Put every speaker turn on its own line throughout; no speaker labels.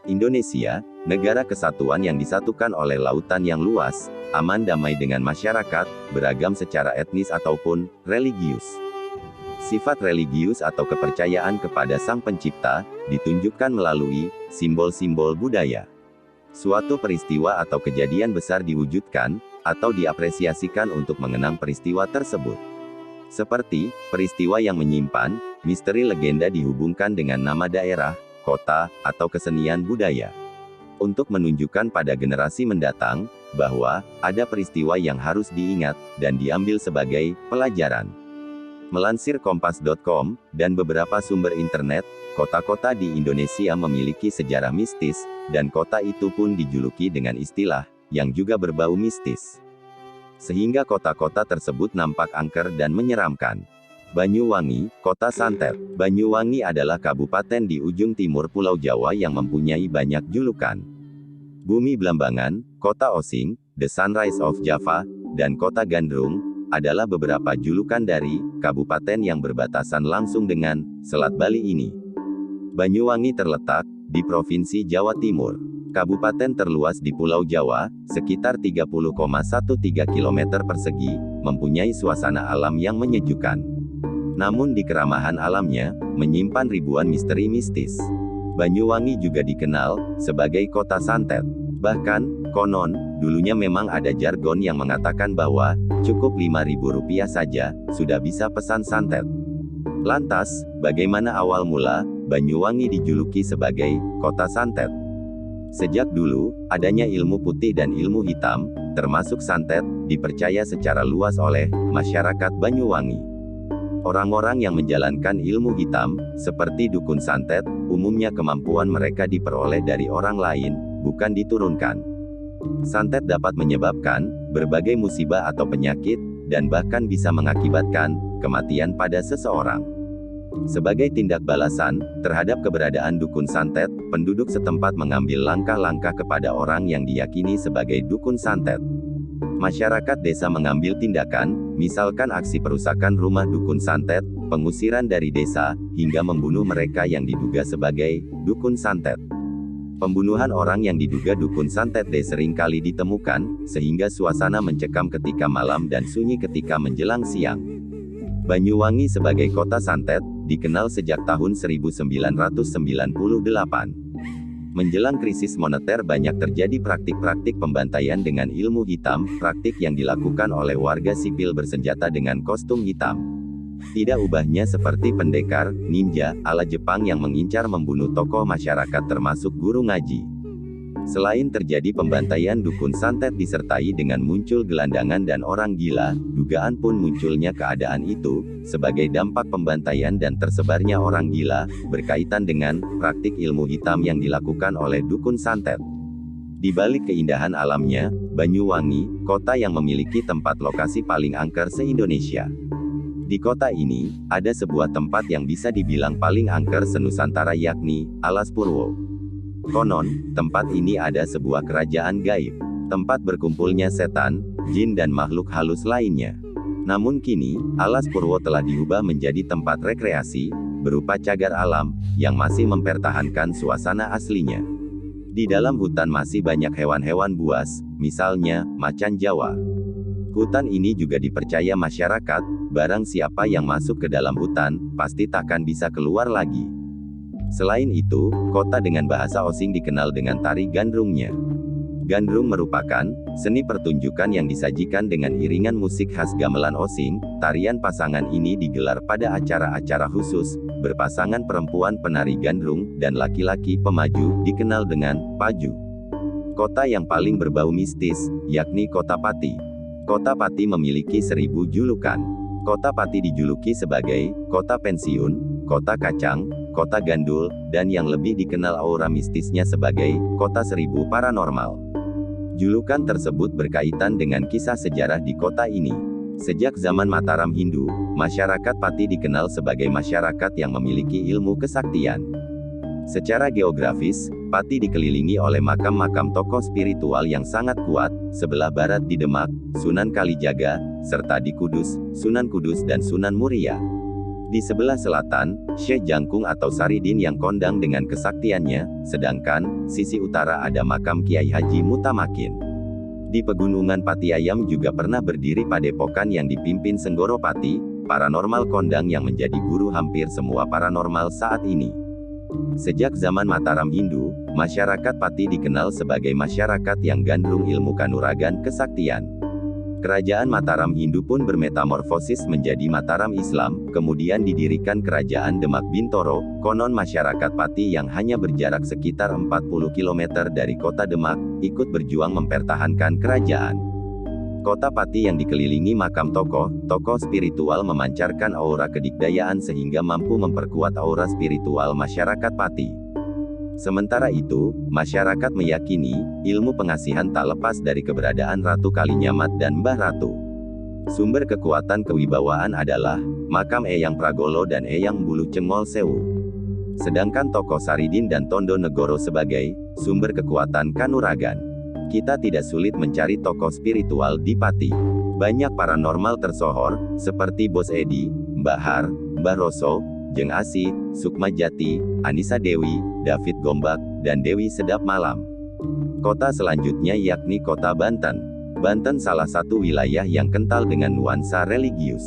Indonesia, negara kesatuan yang disatukan oleh lautan yang luas, aman damai dengan masyarakat, beragam secara etnis ataupun religius. Sifat religius atau kepercayaan kepada Sang Pencipta, ditunjukkan melalui simbol-simbol budaya. Suatu peristiwa atau kejadian besar diwujudkan, atau diapresiasikan untuk mengenang peristiwa tersebut. Seperti, peristiwa yang menyimpan misteri legenda dihubungkan dengan nama daerah, kota, atau kesenian budaya. Untuk menunjukkan pada generasi mendatang, bahwa ada peristiwa yang harus diingat, dan diambil sebagai pelajaran. Melansir Kompas.com, dan beberapa sumber internet, kota-kota di Indonesia memiliki sejarah mistis, dan kota itu pun dijuluki dengan istilah, yang juga berbau mistis. Sehingga kota-kota tersebut nampak angker dan menyeramkan. Banyuwangi, Kota Santet. Banyuwangi adalah kabupaten di ujung timur Pulau Jawa yang mempunyai banyak julukan. Bumi Blambangan, Kota Osing, The Sunrise of Java, dan Kota Gandrung, adalah beberapa julukan dari kabupaten yang berbatasan langsung dengan Selat Bali ini. Banyuwangi terletak di Provinsi Jawa Timur. Kabupaten terluas di Pulau Jawa, sekitar 30,13 km persegi, mempunyai suasana alam yang menyejukkan. Namun di keramahan alamnya, menyimpan ribuan misteri mistis. Banyuwangi juga dikenal sebagai kota santet. Bahkan, konon, dulunya memang ada jargon yang mengatakan bahwa, cukup Rp5.000 saja, sudah bisa pesan santet. Lantas, bagaimana awal mula, Banyuwangi dijuluki sebagai kota santet? Sejak dulu, adanya ilmu putih dan ilmu hitam, termasuk santet, dipercaya secara luas oleh masyarakat Banyuwangi. Orang-orang yang menjalankan ilmu hitam, seperti dukun santet, umumnya kemampuan mereka diperoleh dari orang lain, bukan diturunkan. Santet dapat menyebabkan berbagai musibah atau penyakit, dan bahkan bisa mengakibatkan kematian pada seseorang. Sebagai tindak balasan terhadap keberadaan dukun santet, penduduk setempat mengambil langkah-langkah kepada orang yang diyakini sebagai dukun santet. Masyarakat desa mengambil tindakan, misalkan aksi perusakan rumah dukun santet, pengusiran dari desa, hingga membunuh mereka yang diduga sebagai dukun santet. Pembunuhan orang yang diduga dukun santet sering kali ditemukan, sehingga suasana mencekam ketika malam dan sunyi ketika menjelang siang. Banyuwangi sebagai kota santet, dikenal sejak tahun 1998. Menjelang krisis moneter banyak terjadi praktik-praktik pembantaian dengan ilmu hitam, praktik yang dilakukan oleh warga sipil bersenjata dengan kostum hitam. Tidak ubahnya seperti pendekar, ninja, ala Jepang yang mengincar membunuh tokoh masyarakat termasuk guru ngaji. Selain terjadi pembantaian dukun santet disertai dengan muncul gelandangan dan orang gila, dugaan pun munculnya keadaan itu, sebagai dampak pembantaian dan tersebarnya orang gila, berkaitan dengan praktik ilmu hitam yang dilakukan oleh dukun santet. Di balik keindahan alamnya, Banyuwangi, kota yang memiliki tempat lokasi paling angker se-Indonesia. Di kota ini, ada sebuah tempat yang bisa dibilang paling angker se-Nusantara yakni, Alas Purwo. Konon, tempat ini ada sebuah kerajaan gaib, tempat berkumpulnya setan, jin dan makhluk halus lainnya. Namun kini, Alas Purwo telah diubah menjadi tempat rekreasi, berupa cagar alam, yang masih mempertahankan suasana aslinya. Di dalam hutan masih banyak hewan-hewan buas, misalnya, macan Jawa. Hutan ini juga dipercaya masyarakat, barang siapa yang masuk ke dalam hutan, pasti takkan bisa keluar lagi. Selain itu, kota dengan bahasa Osing dikenal dengan tari gandrungnya. Gandrung merupakan seni pertunjukan yang disajikan dengan iringan musik khas gamelan Osing. Tarian pasangan ini digelar pada acara-acara khusus, berpasangan perempuan penari gandrung, dan laki-laki pemaju, dikenal dengan paju. Kota yang paling berbau mistis, yakni Kota Pati. Kota Pati memiliki 1000 julukan. Kota Pati dijuluki sebagai kota pensiun, kota kacang, kota gandul, dan yang lebih dikenal aura mistisnya sebagai kota 1000 paranormal. Julukan tersebut berkaitan dengan kisah sejarah di kota ini. Sejak zaman Mataram Hindu, masyarakat Pati dikenal sebagai masyarakat yang memiliki ilmu kesaktian. Secara geografis, Pati dikelilingi oleh makam-makam tokoh spiritual yang sangat kuat, sebelah barat di Demak, Sunan Kalijaga, serta di Kudus, Sunan Kudus dan Sunan Muria. Di sebelah selatan, Syekh Jangkung atau Saridin yang kondang dengan kesaktiannya, sedangkan sisi utara ada makam Kiai Haji Mutamakin. Di Pegunungan Pati Ayam juga pernah berdiri padepokan yang dipimpin Senggoro Pati, paranormal kondang yang menjadi guru hampir semua paranormal saat ini. Sejak zaman Mataram Hindu, masyarakat Pati dikenal sebagai masyarakat yang gandrung ilmu kanuragan kesaktian. Kerajaan Mataram Hindu pun bermetamorfosis menjadi Mataram Islam, kemudian didirikan Kerajaan Demak Bintoro. Konon masyarakat Pati yang hanya berjarak sekitar 40 km dari kota Demak, ikut berjuang mempertahankan kerajaan. Kota Pati yang dikelilingi makam tokoh spiritual memancarkan aura kedikdayaan sehingga mampu memperkuat aura spiritual masyarakat Pati. Sementara itu, masyarakat meyakini, ilmu pengasihan tak lepas dari keberadaan Ratu Kalinyamat dan Mbah Ratu. Sumber kekuatan kewibawaan adalah, makam Eyang Pragolo dan Eyang Bulu Cengol Sewu. Sedangkan tokoh Saridin dan Tondo Negoro sebagai, sumber kekuatan kanuragan. Kita tidak sulit mencari tokoh spiritual di Pati. Banyak paranormal tersohor, seperti Bos Edi, Mbah Har, Mbah Roso, Jeng Asi, Sukma Jati, Anissa Dewi, David Gombak, dan Dewi Sedap Malam. Kota selanjutnya yakni kota Banten. Banten salah satu wilayah yang kental dengan nuansa religius.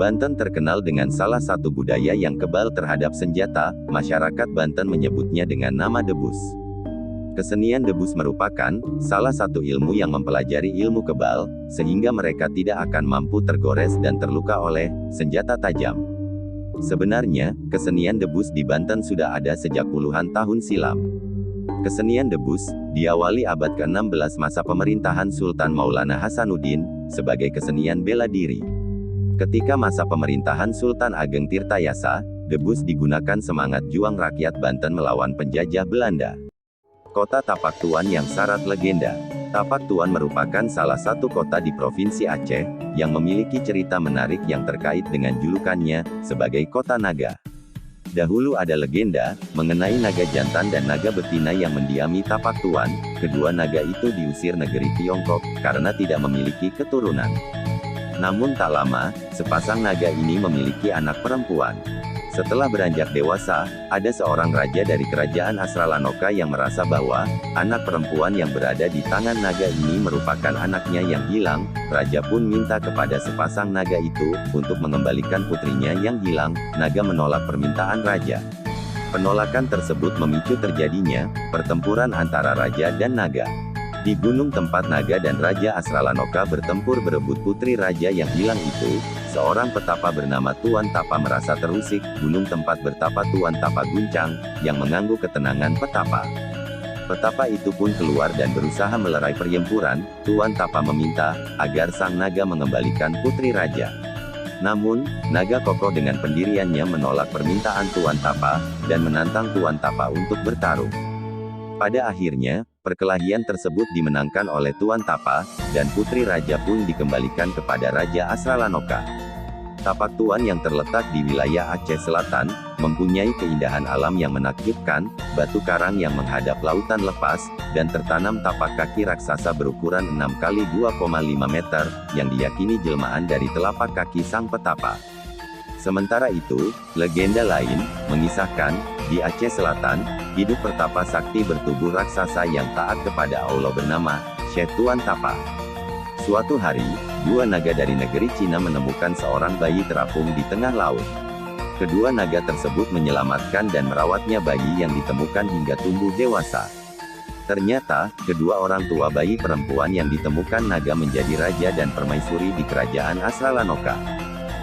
Banten terkenal dengan salah satu budaya yang kebal terhadap senjata, masyarakat Banten menyebutnya dengan nama debus. Kesenian debus merupakan salah satu ilmu yang mempelajari ilmu kebal, sehingga mereka tidak akan mampu tergores dan terluka oleh senjata tajam. Sebenarnya, kesenian debus di Banten sudah ada sejak puluhan tahun silam. Kesenian debus diawali abad ke-16 masa pemerintahan Sultan Maulana Hasanuddin, sebagai kesenian bela diri. Ketika masa pemerintahan Sultan Ageng Tirtayasa, debus digunakan semangat juang rakyat Banten melawan penjajah Belanda. Kota Tapak Tuan yang syarat legenda. Tapak Tuan merupakan salah satu kota di Provinsi Aceh, yang memiliki cerita menarik yang terkait dengan julukannya, sebagai kota naga. Dahulu ada legenda, mengenai naga jantan dan naga betina yang mendiami Tapak Tuan. Kedua naga itu diusir negeri Tiongkok, karena tidak memiliki keturunan. Namun tak lama, sepasang naga ini memiliki anak perempuan. Setelah beranjak dewasa, ada seorang raja dari kerajaan Asralanoka yang merasa bahwa anak perempuan yang berada di tangan naga ini merupakan anaknya yang hilang. Raja pun minta kepada sepasang naga itu untuk mengembalikan putrinya yang hilang. Naga menolak permintaan raja. Penolakan tersebut memicu terjadinya pertempuran antara raja dan naga. Di gunung tempat naga dan Raja Asralanoka bertempur berebut putri raja yang hilang itu, seorang petapa bernama Tuan Tapa merasa terusik. Gunung tempat bertapa Tuan Tapa guncang, yang mengganggu ketenangan petapa. Petapa itu pun keluar dan berusaha melerai pertempuran. Tuan Tapa meminta agar sang naga mengembalikan putri raja. Namun, naga kokoh dengan pendiriannya menolak permintaan Tuan Tapa, dan menantang Tuan Tapa untuk bertarung. Pada akhirnya, perkelahian tersebut dimenangkan oleh Tuan Tapa, dan putri raja pun dikembalikan kepada Raja Asralanoka. Tapak Tuan yang terletak di wilayah Aceh Selatan, mempunyai keindahan alam yang menakjubkan, batu karang yang menghadap lautan lepas, dan tertanam tapak kaki raksasa berukuran 6 kali 2,5 meter, yang diyakini jelmaan dari telapak kaki sang petapa. Sementara itu, legenda lain mengisahkan, di Aceh Selatan, hidup pertapa sakti bertubuh raksasa yang taat kepada Allah bernama Syekh Tuan Tapa. Suatu hari, dua naga dari negeri Cina menemukan seorang bayi terapung di tengah laut. Kedua naga tersebut menyelamatkan dan merawatnya bayi yang ditemukan hingga tumbuh dewasa. Ternyata, kedua orang tua bayi perempuan yang ditemukan naga menjadi raja dan permaisuri di kerajaan Asralanoka.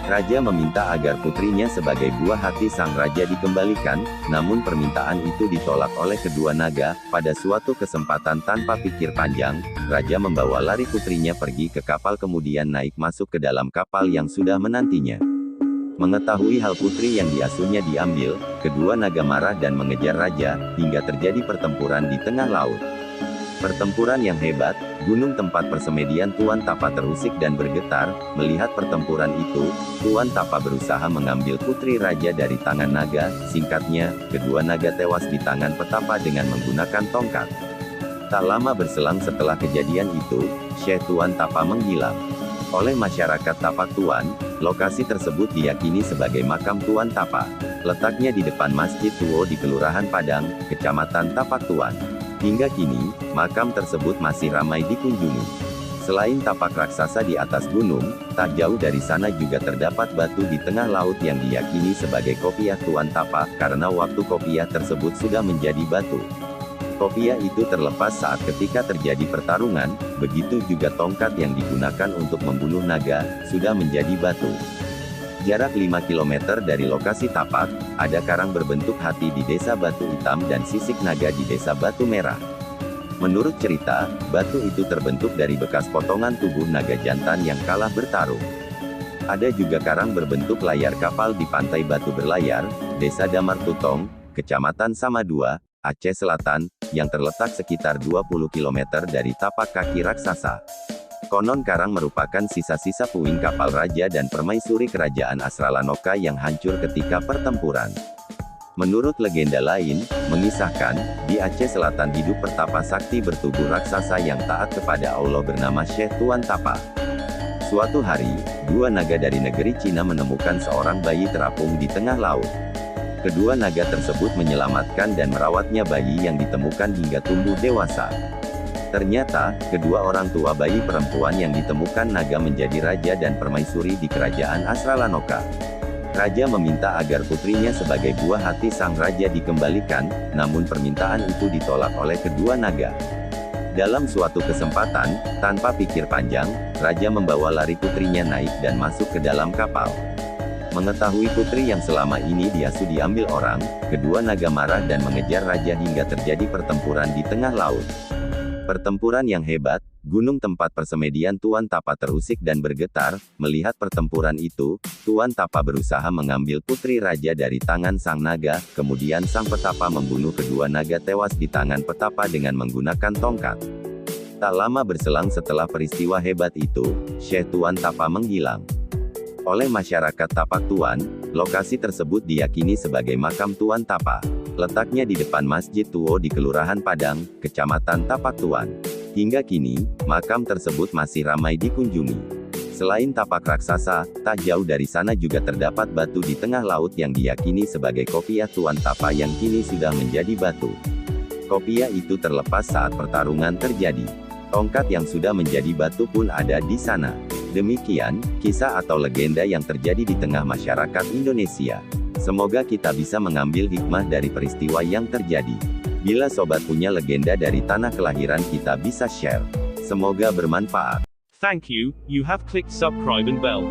Raja meminta agar putrinya sebagai buah hati sang raja dikembalikan, namun permintaan itu ditolak oleh kedua naga. Pada suatu kesempatan tanpa pikir panjang, raja membawa lari putrinya pergi ke kapal kemudian naik masuk ke dalam kapal yang sudah menantinya. Mengetahui hal putri yang diasuhnya diambil, kedua naga marah dan mengejar raja, hingga terjadi pertempuran di tengah laut. Pertempuran yang hebat, gunung tempat persemedian Tuan Tapa terusik dan bergetar. Melihat pertempuran itu, Tuan Tapa berusaha mengambil putri raja dari tangan naga. Singkatnya, kedua naga tewas di tangan petapa dengan menggunakan tongkat. Tak lama berselang setelah kejadian itu, Syekh Tuan Tapa menghilang. Oleh masyarakat Tapak Tuan, Lokasi tersebut diyakini sebagai makam Tuan Tapa. Letaknya di depan Masjid Tuo di Kelurahan Padang, Kecamatan Tapak Tuan. Hingga kini, makam tersebut masih ramai dikunjungi. Selain tapak raksasa di atas gunung, tak jauh dari sana juga terdapat batu di tengah laut yang diyakini sebagai kopiah Tuan Tapa, karena waktu kopiah tersebut sudah menjadi batu. Kopiah itu terlepas saat ketika terjadi pertarungan, begitu juga tongkat yang digunakan untuk membunuh naga, sudah menjadi batu. Jarak 5 km dari lokasi tapak, ada karang berbentuk hati di Desa Batu Hitam dan sisik naga di Desa Batu Merah. Menurut cerita, batu itu terbentuk dari bekas potongan tubuh naga jantan yang kalah bertarung. Ada juga karang berbentuk layar kapal di Pantai Batu Berlayar, Desa Damar Tutong, Kecamatan Samadua, Aceh Selatan, yang terletak sekitar 20 km dari tapak kaki raksasa. Konon karang merupakan sisa-sisa puing kapal raja dan permaisuri kerajaan Asralanoka yang hancur ketika pertempuran. Menurut legenda lain, mengisahkan, di Aceh Selatan hidup pertapa sakti bertubuh raksasa yang taat kepada Allah bernama Syekh Tuan Tapa. Suatu hari, dua naga dari negeri Cina menemukan seorang bayi terapung di tengah laut. Kedua naga tersebut menyelamatkan dan merawatnya bayi yang ditemukan hingga tumbuh dewasa. Ternyata, kedua orang tua bayi perempuan yang ditemukan naga menjadi raja dan permaisuri di kerajaan Asralanoka. Raja meminta agar putrinya sebagai buah hati sang raja dikembalikan, namun permintaan itu ditolak oleh kedua naga. Dalam suatu kesempatan, tanpa pikir panjang, raja membawa lari putrinya naik dan masuk ke dalam kapal. Mengetahui putri yang selama ini diasuh diambil orang, kedua naga marah dan mengejar raja hingga terjadi pertempuran di tengah laut. Pertempuran yang hebat, gunung tempat persemedian Tuan Tapa terusik dan bergetar. Melihat pertempuran itu, Tuan Tapa berusaha mengambil putri raja dari tangan sang naga, kemudian sang petapa membunuh kedua naga tewas di tangan petapa dengan menggunakan tongkat. Tak lama berselang setelah peristiwa hebat itu, Syekh Tuan Tapa menghilang. Oleh masyarakat Tapak Tuan, lokasi tersebut diyakini sebagai makam Tuan Tapa. Letaknya di depan Masjid Tuo di Kelurahan Padang, Kecamatan Tapak Tuan. Hingga kini, makam tersebut masih ramai dikunjungi. Selain tapak raksasa, tak jauh dari sana juga terdapat batu di tengah laut yang diyakini sebagai kopiah Tuan Tapa yang kini sudah menjadi batu. Kopiah itu terlepas saat pertarungan terjadi. Tongkat yang sudah menjadi batu pun ada di sana. Demikian, kisah atau legenda yang terjadi di tengah masyarakat Indonesia. Semoga kita bisa mengambil hikmah dari peristiwa yang terjadi. Bila sobat punya legenda dari tanah kelahiran kita bisa share. Semoga bermanfaat.
Thank you, you have clicked subscribe and bell.